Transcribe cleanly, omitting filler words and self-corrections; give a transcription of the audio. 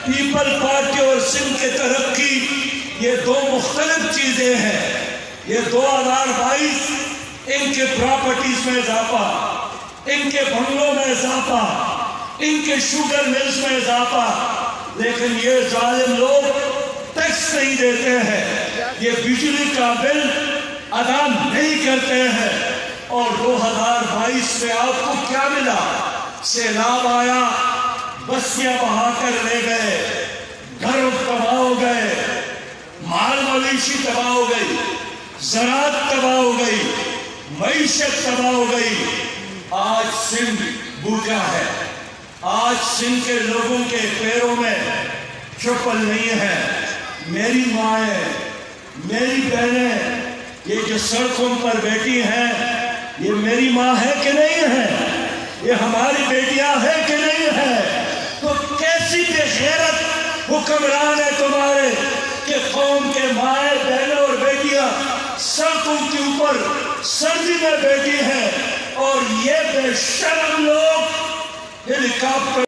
People party اور سندھ کی ترقی یہ دو مختلف چیزیں ہیں۔ یہ 2022 ان کے پراپرٹیز میں اضافہ، ان کے بنگلوں میں اضافہ، ان کے شوگر ملز میں اضافہ، لیکن یہ ظالم لوگ ٹیکس نہیں دیتے ہیں، یہ بجلی کا بل ادا نہیں کرتے ہیں۔ اور 2022 میں آپ کو کیا ملا؟ سیلاب آیا، بستیاں بہا کر لے گئے، گھر تباہ ہو گئے، مال مویشی تباہ ہو گئی، زراعت تباہ ہو گئی، معیشت تباہ ہو گئی۔ آج سندھ بھوکا ہے، آج سندھ کے لوگوں کے پیروں میں چپل نہیں ہے۔ میری مائیں، میری بہنیں، یہ جو سڑکوں پر بیٹھی ہیں، یہ میری ماں ہے کہ نہیں ہے؟ یہ ہماری بیٹیاں ہیں کہ نہیں ہے؟ تو کیسی بے غیرت حکمران ہے تمہارے کہ قوم کے مائیں، بہنیں اور بیٹیاں سڑکوں کے اوپر سردی میں بیٹھی ہیں، اور یہ بے شرم لوگ ہیلی کاپٹر